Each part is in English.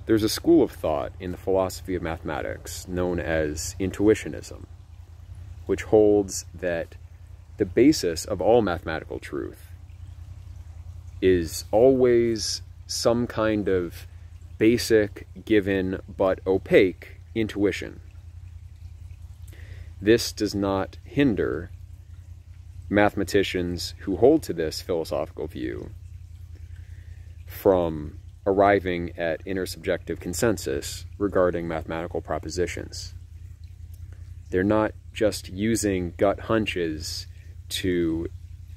There's a school of thought in the philosophy of mathematics known as Intuitionism, which holds that the basis of all mathematical truth is always some kind of basic, given, but opaque intuition. This does not hinder mathematicians who hold to this philosophical view from arriving at intersubjective consensus regarding mathematical propositions. They're not just using gut hunches to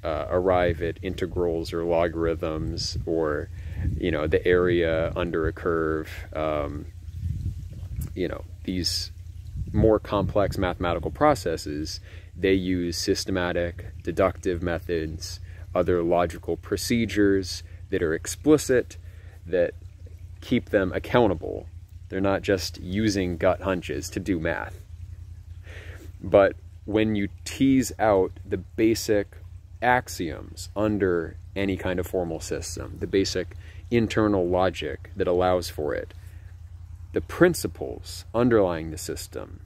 arrive at integrals or logarithms or, the area under a curve. These more complex mathematical processes, they use systematic, deductive methods, other logical procedures that are explicit, that keep them accountable. They're not just using gut hunches to do math. But when you tease out the basic axioms under any kind of formal system, the basic internal logic that allows for it, the principles underlying the system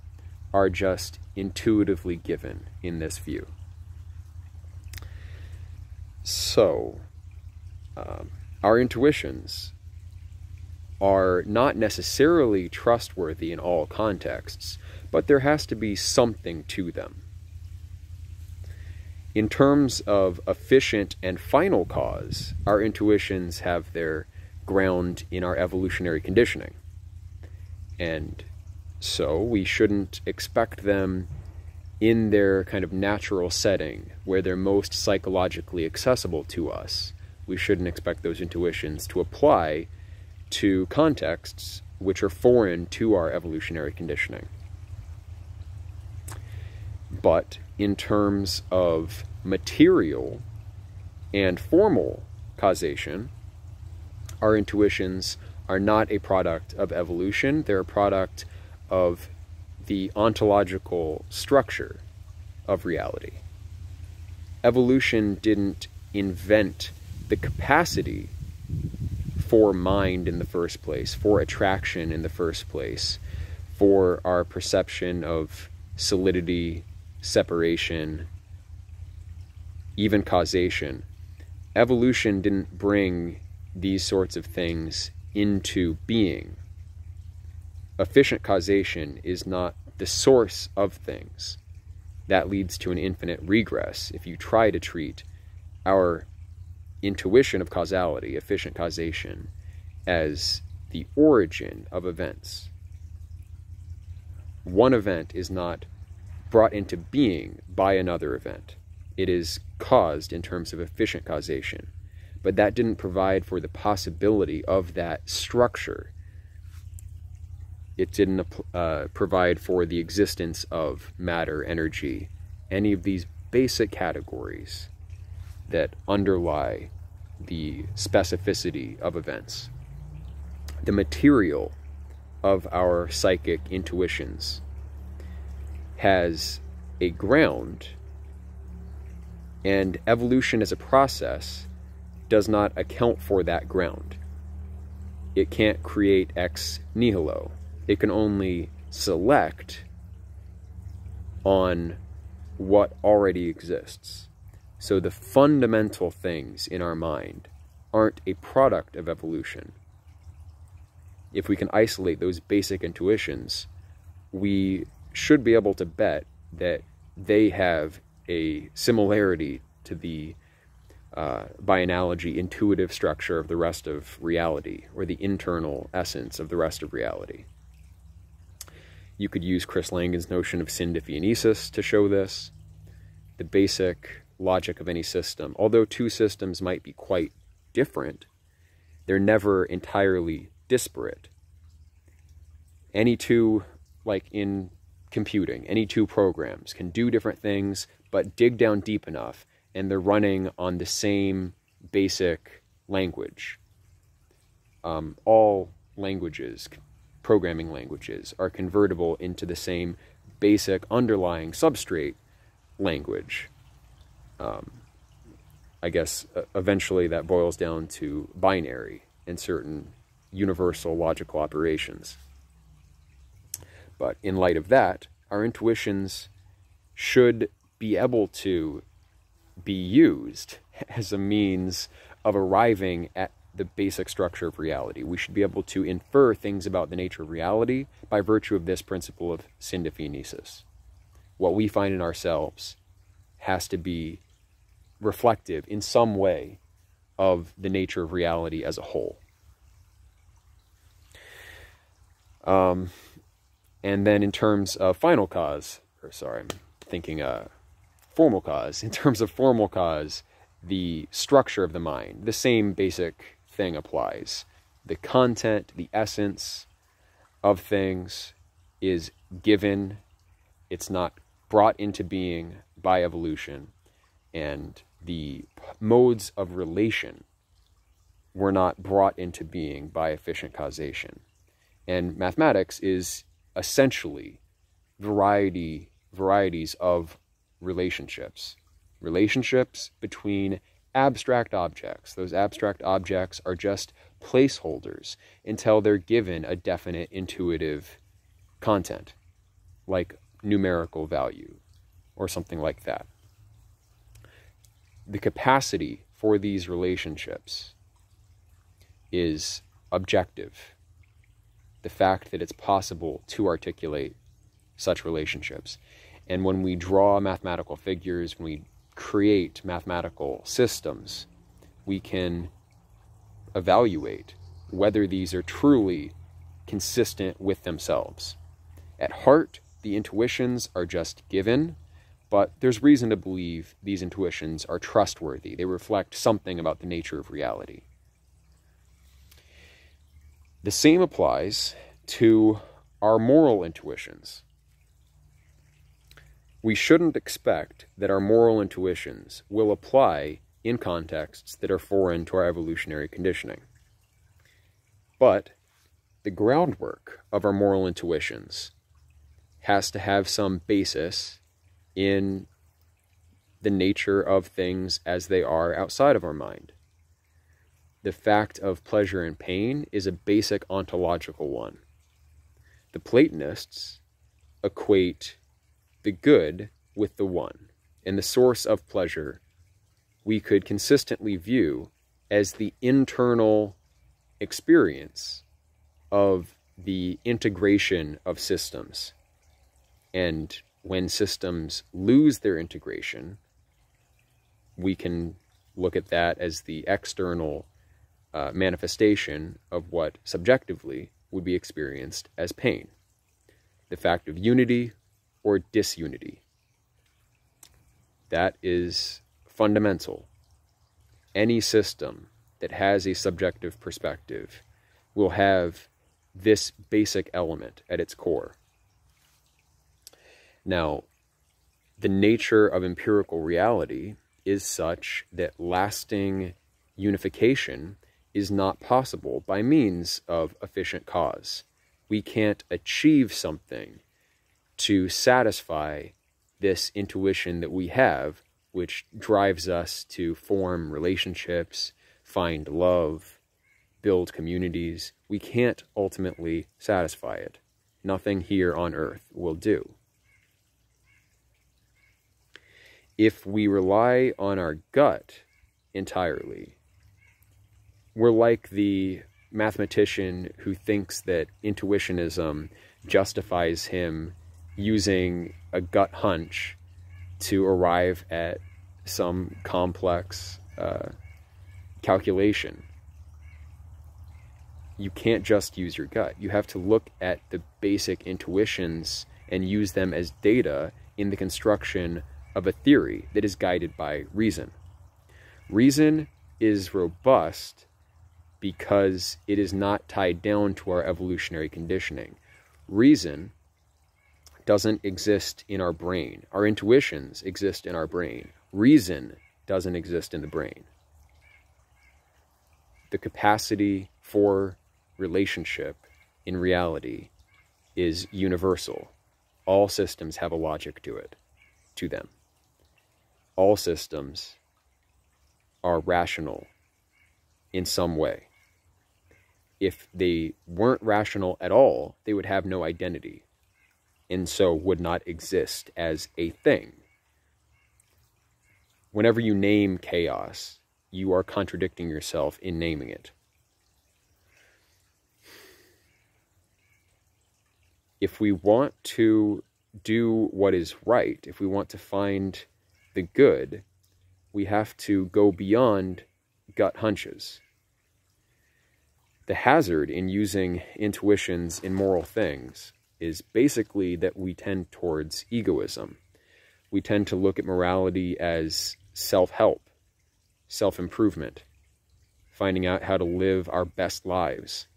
are just intuitively given in this view. So, our intuitions are not necessarily trustworthy in all contexts, but there has to be something to them. In terms of efficient and final cause, our intuitions have their ground in our evolutionary conditioning. And so we shouldn't expect them in their kind of natural setting, where they're most psychologically accessible to us. We shouldn't expect those intuitions to apply to contexts which are foreign to our evolutionary conditioning. But in terms of material and formal causation, our intuitions are not a product of evolution. They're a product of the ontological structure of reality. Evolution didn't invent the capacity for mind in the first place, for attraction in the first place, for our perception of solidity, separation, even causation. Evolution didn't bring these sorts of things into being. Efficient causation is not the source of things. That leads to an infinite regress if you try to treat our intuition of causality, efficient causation, as the origin of events. One event is not brought into being by another event. It is caused in terms of efficient causation. But that didn't provide for the possibility of that structure. It didn't provide for the existence of matter, energy, any of these basic categories that underlie the specificity of events. The material of our psychic intuitions has a ground, and evolution as a process does not account for that ground. It can't create ex nihilo. It can only select on what already exists. So the fundamental things in our mind aren't a product of evolution. If we can isolate those basic intuitions, we should be able to bet that they have a similarity to the by analogy, intuitive structure of the rest of reality, or the internal essence of the rest of reality. You could use Chris Langan's notion of syndiphonesis to show this. The basic logic of any system, although two systems might be quite different, they're never entirely disparate. Any two, like in computing, any two programs can do different things, but dig down deep enough and they're running on the same basic language. All languages, programming languages, are convertible into the same basic underlying substrate language. I guess eventually that boils down to binary in certain universal logical operations. But in light of that, our intuitions should be able to be used as a means of arriving at the basic structure of reality. We should be able to infer things about the nature of reality by virtue of this principle of syndiphonesis. What we find in ourselves has to be reflective in some way of the nature of reality as a whole. And then in terms of formal cause, in terms of formal cause, the structure of the mind, the same basic thing applies. The content, the essence of things is given. It's not brought into being by evolution. And the modes of relation were not brought into being by efficient causation. And mathematics is essentially varieties of relationships between abstract objects. Those abstract objects are just placeholders until they're given a definite intuitive content, like numerical value or something like that. The capacity for these relationships is objective. The fact that it's possible to articulate such relationships. And when we draw mathematical figures, when we create mathematical systems, we can evaluate whether these are truly consistent with themselves. At heart, the intuitions are just given, but there's reason to believe these intuitions are trustworthy. They reflect something about the nature of reality. The same applies to our moral intuitions. We shouldn't expect that our moral intuitions will apply in contexts that are foreign to our evolutionary conditioning. But the groundwork of our moral intuitions has to have some basis in the nature of things as they are outside of our mind. The fact of pleasure and pain is a basic ontological one. The Platonists equate the good with the one, and the source of pleasure we could consistently view as the internal experience of the integration of systems. And when systems lose their integration, we can look at that as the external manifestation of what subjectively would be experienced as pain. The fact of unity or disunity. That is fundamental. Any system that has a subjective perspective will have this basic element at its core. Now, the nature of empirical reality is such that lasting unification is not possible by means of efficient cause. We can't achieve something to satisfy this intuition that we have, which drives us to form relationships, find love, build communities. We can't ultimately satisfy it. Nothing here on earth will do. If we rely on our gut entirely, we're like the mathematician who thinks that Intuitionism justifies him using a gut hunch to arrive at some complex calculation. You can't just use your gut. You have to look at the basic intuitions and use them as data in the construction of a theory that is guided by reason. Reason is robust because it is not tied down to our evolutionary conditioning. Reason doesn't exist in our brain. Our intuitions exist in our brain. Reason doesn't exist in the brain. The capacity for relationship in reality is universal. All systems have a logic to them. All systems are rational in some way. If they weren't rational at all, they would have no identity, and so would not exist as a thing. Whenever you name chaos, you are contradicting yourself in naming it. If we want to do what is right, if we want to find the good, we have to go beyond gut hunches. The hazard in using intuitions in moral things is basically that we tend towards egoism. We tend to look at morality as self-help, self-improvement, finding out how to live our best lives.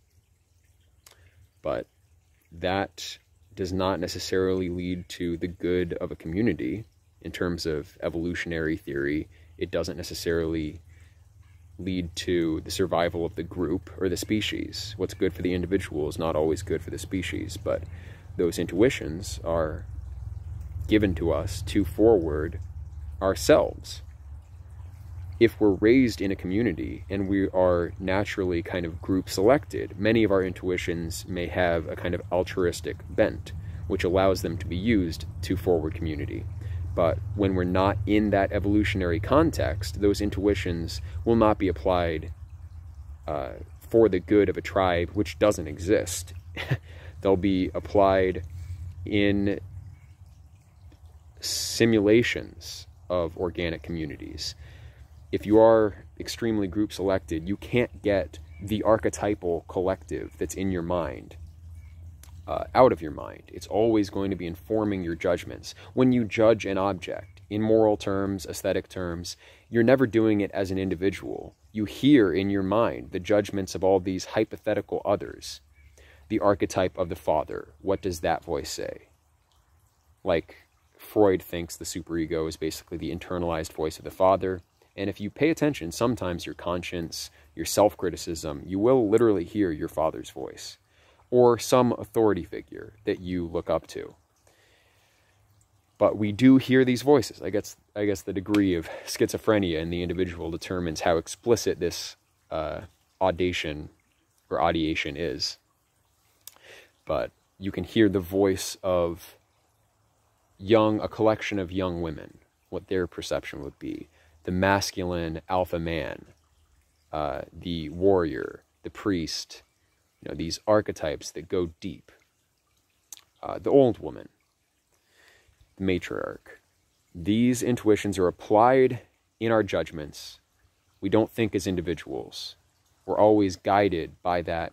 But that does not necessarily lead to the good of a community. In terms of evolutionary theory, it doesn't necessarily lead to the survival of the group or the species. What's good for the individual is not always good for the species, but those intuitions are given to us to forward ourselves. If we're raised in a community and we are naturally kind of group selected, many of our intuitions may have a kind of altruistic bent, which allows them to be used to forward community. But when we're not in that evolutionary context, those intuitions will not be applied for the good of a tribe which doesn't exist. They'll be applied in simulations of organic communities. If you are extremely group selected, you can't get the archetypal collective that's in your mind out of your mind. It's always going to be informing your judgments. When you judge an object, in moral terms, aesthetic terms, you're never doing it as an individual. You hear in your mind the judgments of all these hypothetical others. The archetype of the father, what does that voice say? Like Freud thinks the superego is basically the internalized voice of the father. And if you pay attention, sometimes your conscience, your self-criticism, you will literally hear your father's voice, or some authority figure that you look up to. But we do hear these voices. I guess the degree of schizophrenia in the individual determines how explicit this audiation is. But you can hear the voice of a collection of young women, what their perception would be. The masculine alpha man, the warrior, the priest, these archetypes that go deep. The old woman, the matriarch. These intuitions are applied in our judgments. We don't think as individuals. We're always guided by that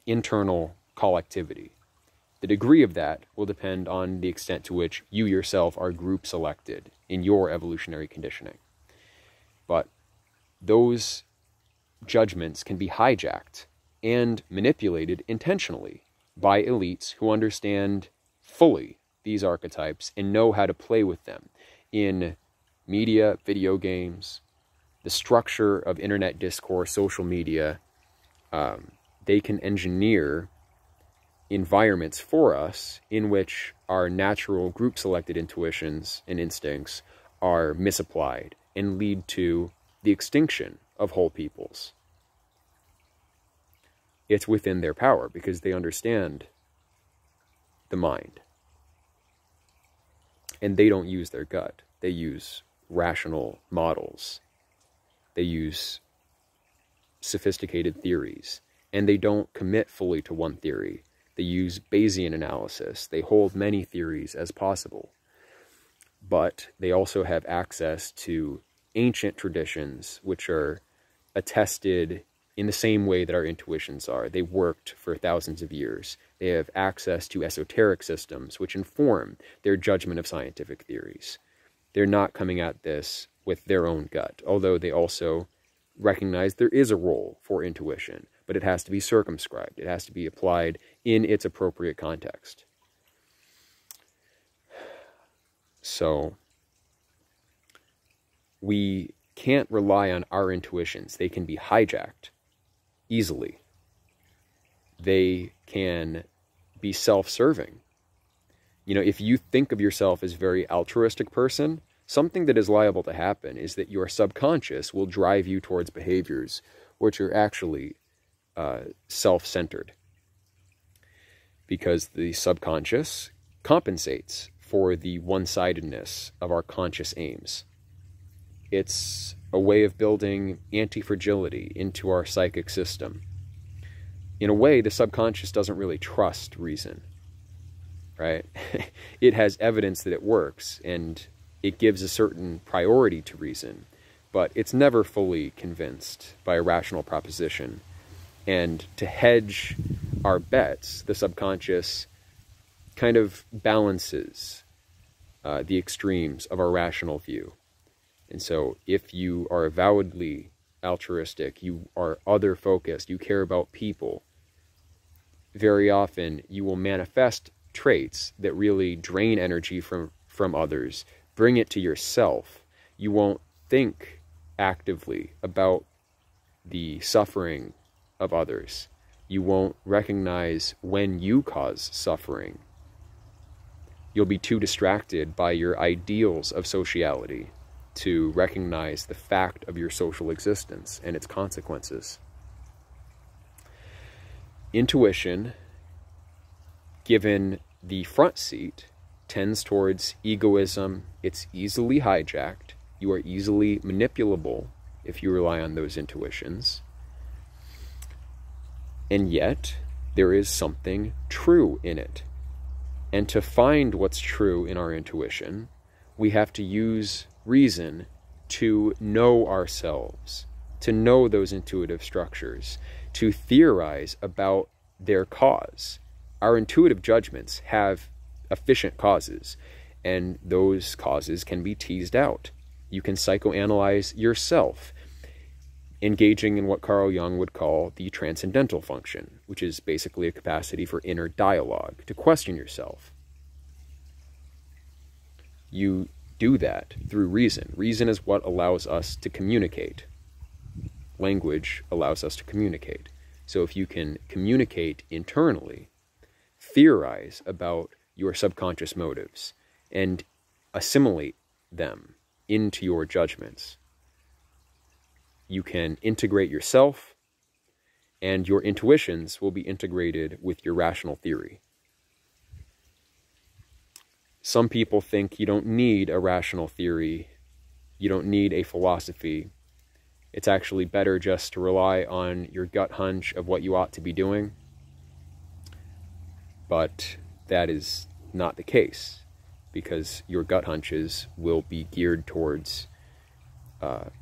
internal collectivity. The degree of that will depend on the extent to which you yourself are group selected in your evolutionary conditioning. But those judgments can be hijacked and manipulated intentionally by elites who understand fully these archetypes and know how to play with them in media, video games, the structure of internet discourse, social media. They can engineer environments for us in which our natural group-selected intuitions and instincts are misapplied and lead to the extinction of whole peoples. It's within their power because they understand the mind. And they don't use their gut. They use rational models. They use sophisticated theories. And they don't commit fully to one theory. They use Bayesian analysis. They hold many theories as possible. But they also have access to ancient traditions which are attested in the same way that our intuitions are. They worked for thousands of years. They have access to esoteric systems which inform their judgment of scientific theories. They're not coming at this with their own gut, although they also recognize there is a role for intuition, but it has to be circumscribed. It has to be applied in its appropriate context. So we can't rely on our intuitions. They can be hijacked easily. They can be self-serving. If you think of yourself as a very altruistic person, something that is liable to happen is that your subconscious will drive you towards behaviors which are actually self-centered, because the subconscious compensates for the one-sidedness of our conscious aims. It's a way of building anti-fragility into our psychic system. In a way, the subconscious doesn't really trust reason, right? It has evidence that it works, and it gives a certain priority to reason, but it's never fully convinced by a rational proposition. And to hedge our bets, the subconscious kind of balances the extremes of our rational view. And so if you are avowedly altruistic, you are other-focused, you care about people, very often you will manifest traits that really drain energy from others, bring it to yourself. You won't think actively about the suffering of others. You won't recognize when you cause suffering. You'll be too distracted by your ideals of sociality to recognize the fact of your social existence and its consequences. Intuition, given the front seat, tends towards egoism. It's easily hijacked. You are easily manipulable if you rely on those intuitions. And yet, there is something true in it. And to find what's true in our intuition, we have to use reason to know ourselves, to know those intuitive structures, to theorize about their cause. Our intuitive judgments have efficient causes, and those causes can be teased out. You can psychoanalyze yourself, engaging in what Carl Jung would call the transcendental function, which is basically a capacity for inner dialogue, to question yourself. You do that through reason. Reason is what allows us to communicate. Language allows us to communicate. So if you can communicate internally, theorize about your subconscious motives, and assimilate them into your judgments, you can integrate yourself, and your intuitions will be integrated with your rational theory. Some people think you don't need a rational theory, you don't need a philosophy. It's actually better just to rely on your gut hunch of what you ought to be doing. But that is not the case, because your gut hunches will be geared towards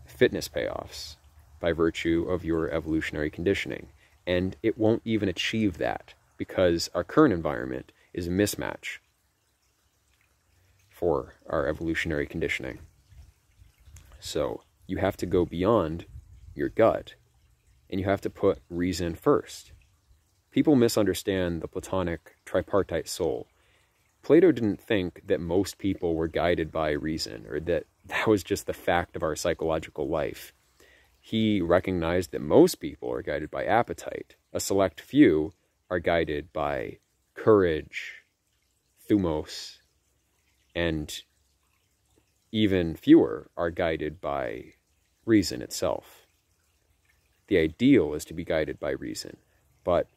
fitness payoffs by virtue of your evolutionary conditioning. And it won't even achieve that, because our current environment is a mismatch for our evolutionary conditioning. So you have to go beyond your gut, and you have to put reason first. People misunderstand the Platonic tripartite soul. Plato didn't think that most people were guided by reason, or that was just the fact of our psychological life. He recognized that most people are guided by appetite. A select few are guided by courage, thumos, and even fewer are guided by reason itself. The ideal is to be guided by reason, but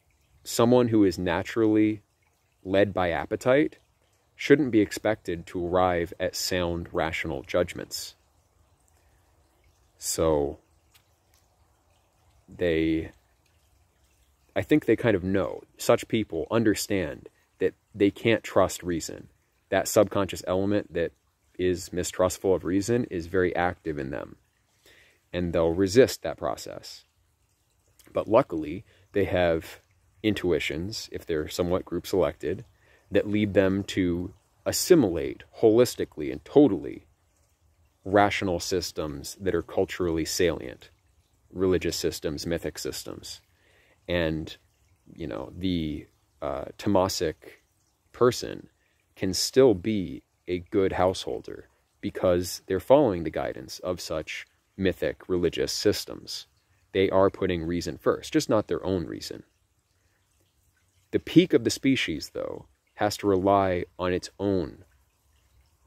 someone who is naturally led by appetite shouldn't be expected to arrive at sound, rational judgments. So I think they kind of know, such people understand that they can't trust reason. That subconscious element that is mistrustful of reason is very active in them, and they'll resist that process. But luckily, they have intuitions, if they're somewhat group selected, that lead them to assimilate holistically and totally rational systems that are culturally salient, religious systems, mythic systems. And, you know, the Tamasic person can still be a good householder because they're following the guidance of such mythic religious systems. They are putting reason first, just not their own reason. The peak of the species, though, has to rely on its own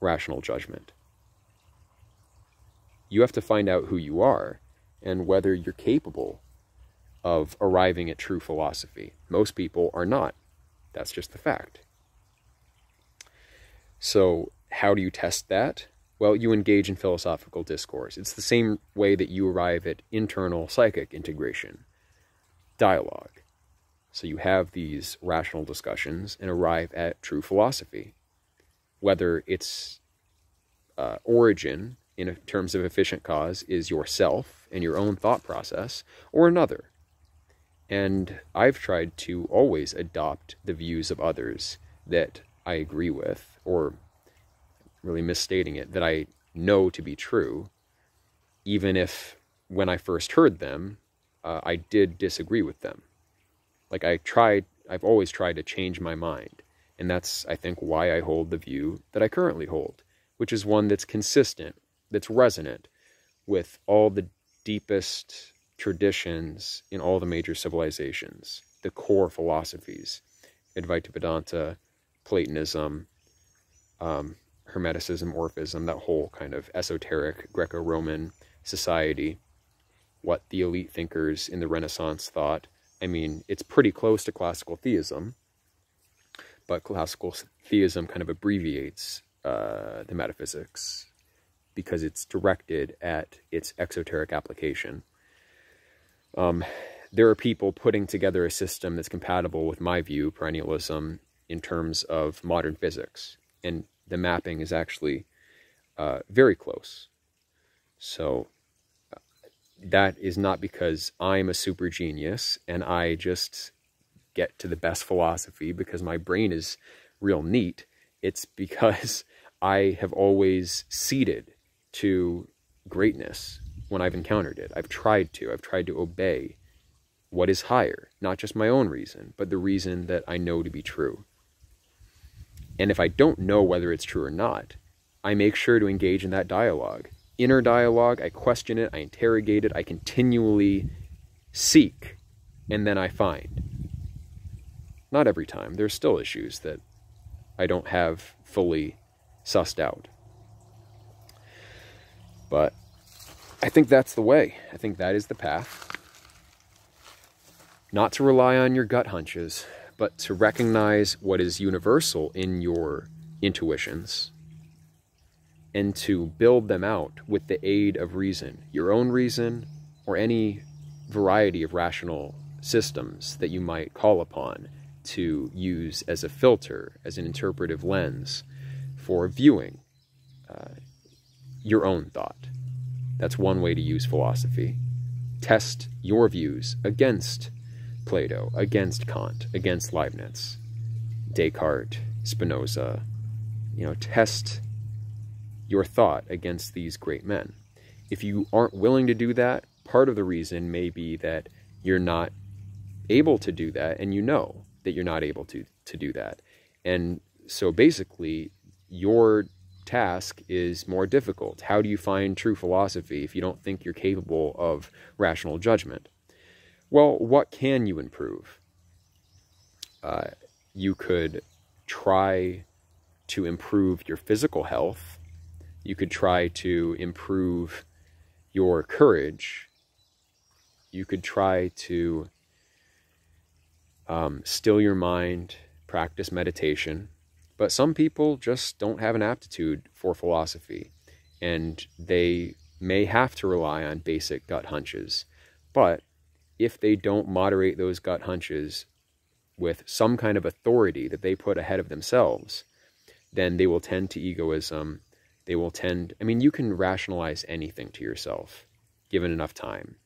rational judgment. You have to find out who you are and whether you're capable of arriving at true philosophy. Most people are not. That's just the fact. So how do you test that? Well, you engage in philosophical discourse. It's the same way that you arrive at internal psychic integration, dialogue. So you have these rational discussions and arrive at true philosophy. Whether its origin, in terms of efficient cause, is yourself and your own thought process, or another. And I've tried to always adopt the views of others that I agree with, or really misstating it, that I know to be true, even if when I first heard them, I did disagree with them. Like I've always tried to change my mind. And that's, I think, why I hold the view that I currently hold, which is one that's consistent, that's resonant with all the deepest traditions in all the major civilizations, the core philosophies, Advaita Vedanta, Platonism, Hermeticism, Orphism, that whole kind of esoteric Greco-Roman society, what the elite thinkers in the Renaissance thought. I mean, it's pretty close to classical theism, but classical theism kind of abbreviates the metaphysics because it's directed at its exoteric application. There are people putting together a system that's compatible with my view, perennialism, in terms of modern physics. And the mapping is actually very close. So that is not because I'm a super genius and I just get to the best philosophy because my brain is real neat. It's because I have always ceded to greatness when I've encountered it. I've tried to obey what is higher, not just my own reason, but the reason that I know to be true. And if I don't know whether it's true or not, I make sure to engage in that dialogue. Inner dialogue, I question it, I interrogate it, I continually seek, and then I find. Not every time. There's still issues that I don't have fully sussed out. But I think that's the way. I think that is the path. Not to rely on your gut hunches, but to recognize what is universal in your intuitions and to build them out with the aid of reason, your own reason, or any variety of rational systems that you might call upon to use as a filter, as an interpretive lens for viewing your own thought. That's one way to use philosophy. Test your views against Plato, against Kant, against Leibniz, Descartes, Spinoza. Test your thought against these great men. If you aren't willing to do that, part of the reason may be that you're not able to do that, and you know that you're not able to do that. And so basically, your task is more difficult. How do you find true philosophy if you don't think you're capable of rational judgment? Well, what can you improve? You could try to improve your physical health. You could try to improve your courage. You could try to still your mind, practice meditation. But some people just don't have an aptitude for philosophy, and they may have to rely on basic gut hunches. But if they don't moderate those gut hunches with some kind of authority that they put ahead of themselves, then they will tend to egoism. They will tend, you can rationalize anything to yourself, given enough time.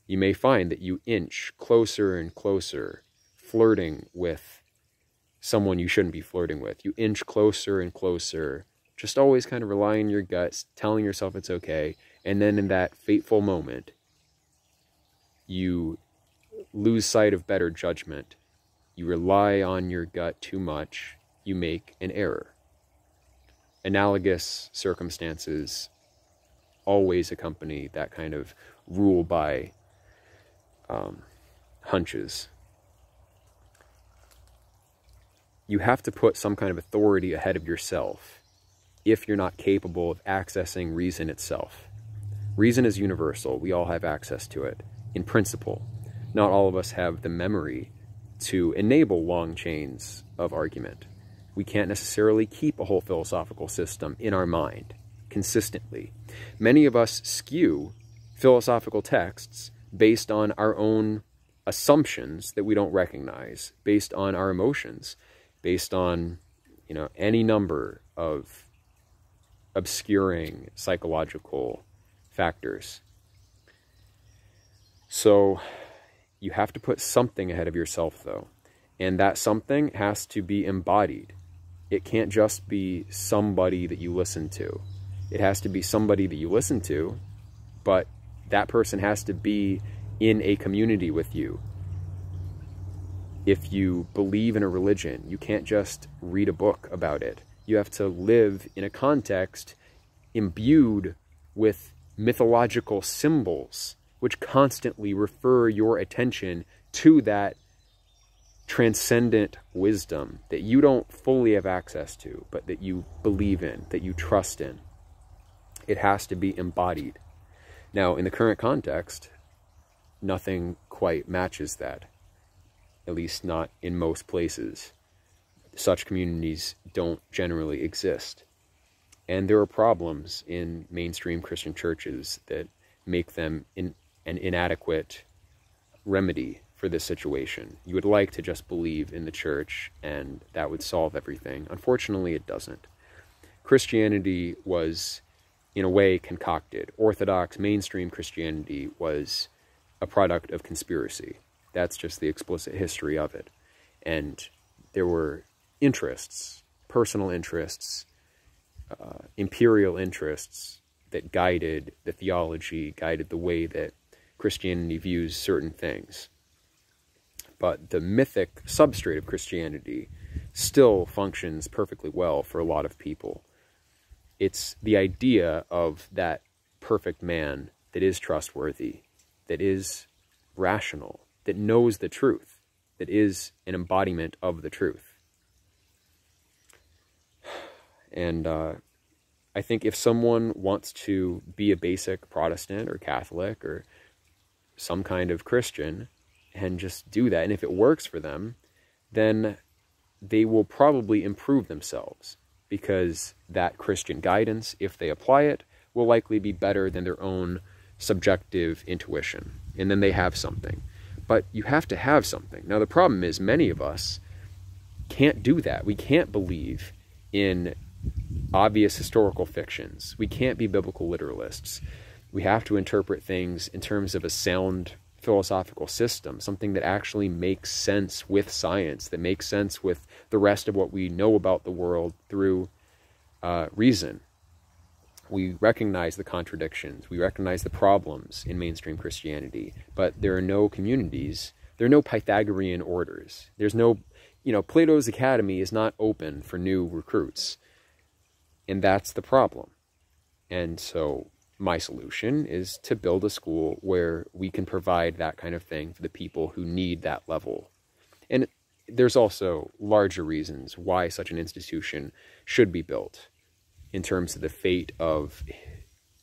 You may find that you inch closer and closer, flirting with someone you shouldn't be flirting with. You inch closer and closer, just always kind of relying on your guts, telling yourself it's okay. And then in that fateful moment, you lose sight of better judgment. You rely on your gut too much. You make an error. Analogous circumstances always accompany that kind of rule by hunches. You have to put some kind of authority ahead of yourself if you're not capable of accessing reason itself. Reason is universal. We all have access to it in principle. Not all of us have the memory to enable long chains of argument. We can't necessarily keep a whole philosophical system in our mind consistently. Many of us skew philosophical texts based on our own assumptions that we don't recognize, based on our emotions, based on, any number of obscuring psychological factors. So you have to put something ahead of yourself, though, and that something has to be embodied. It can't just be somebody that you listen to. It has to be somebody that you listen to, but that person has to be in a community with you. If you believe in a religion, you can't just read a book about it. You have to live in a context imbued with mythological symbols, which constantly refer your attention to that transcendent wisdom that you don't fully have access to, but that you believe in, that you trust in. It has to be embodied. Now, in the current context, nothing quite matches that, at least not in most places. Such communities don't generally exist. And there are problems in mainstream Christian churches that make them an inadequate remedy for this situation. You would like to just believe in the church and that would solve everything. Unfortunately, it doesn't. Christianity was, in a way, concocted. Orthodox mainstream Christianity was a product of conspiracy. That's just the explicit history of it. And there were interests, personal interests, imperial interests that guided the theology, guided the way that Christianity views certain things. But the mythic substrate of Christianity still functions perfectly well for a lot of people. It's the idea of that perfect man that is trustworthy, that is rational, that knows the truth, that is an embodiment of the truth. And I think if someone wants to be a basic Protestant or Catholic or some kind of Christian and just do that, and if it works for them, then they will probably improve themselves, because that Christian guidance, if they apply it, will likely be better than their own subjective intuition. And then they have something. But you have to have something. Now, the problem is many of us can't do that. We can't believe in obvious historical fictions. We can't be biblical literalists. We have to interpret things in terms of a sound philosophical system, something that actually makes sense with science, that makes sense with the rest of what we know about the world through reason. We recognize the contradictions, we recognize the problems in mainstream Christianity, but there are no communities, there are no Pythagorean orders. There's no, Plato's Academy is not open for new recruits. And that's the problem. And so my solution is to build a school where we can provide that kind of thing for the people who need that level. And there's also larger reasons why such an institution should be built in terms of the fate of,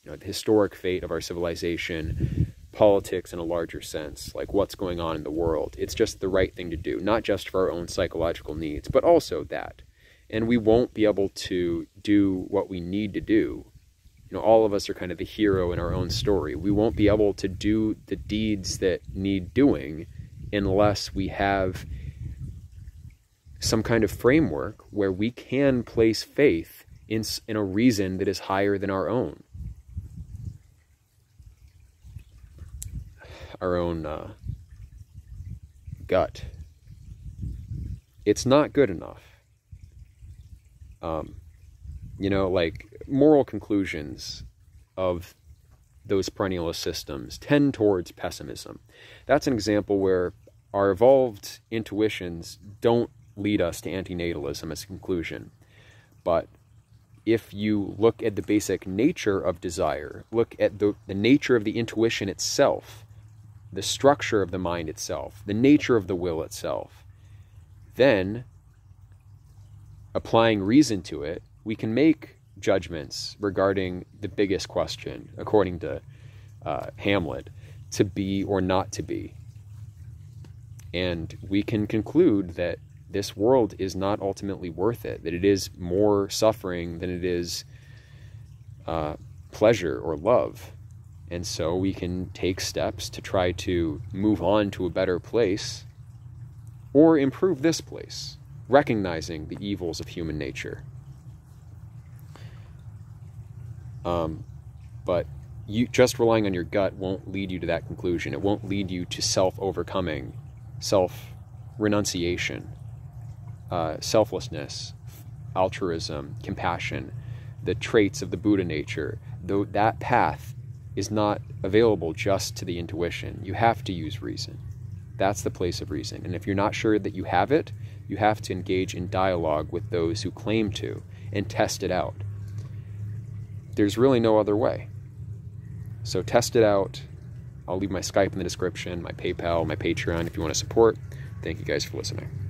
the historic fate of our civilization, politics in a larger sense, like what's going on in the world. It's just the right thing to do, not just for our own psychological needs, but also that. And we won't be able to do what we need to do. All of us are kind of the hero in our own story. We won't be able to do the deeds that need doing unless we have some kind of framework where we can place faith in a reason that is higher than our own. Our own gut. It's not good enough. Like moral conclusions of those perennialist systems tend towards pessimism. That's an example where our evolved intuitions don't lead us to antinatalism as a conclusion. But if you look at the basic nature of desire, look at the nature of the intuition itself, the structure of the mind itself, the nature of the will itself, then applying reason to it, we can make judgments regarding the biggest question, according to Hamlet, to be or not to be. And we can conclude that this world is not ultimately worth it, that it is more suffering than it is pleasure or love. And so we can take steps to try to move on to a better place or improve this place, recognizing the evils of human nature. But you just relying on your gut won't lead you to that conclusion. It won't lead you to self-overcoming, self-renunciation, selflessness, altruism, compassion, the traits of the Buddha nature. Though that path is not available just to the intuition. You have to use reason. That's the place of reason. And if you're not sure that you have it, you have to engage in dialogue with those who claim to and test it out. There's really no other way. So test it out. I'll leave my Skype in the description, my PayPal, my Patreon if you want to support. Thank you guys for listening.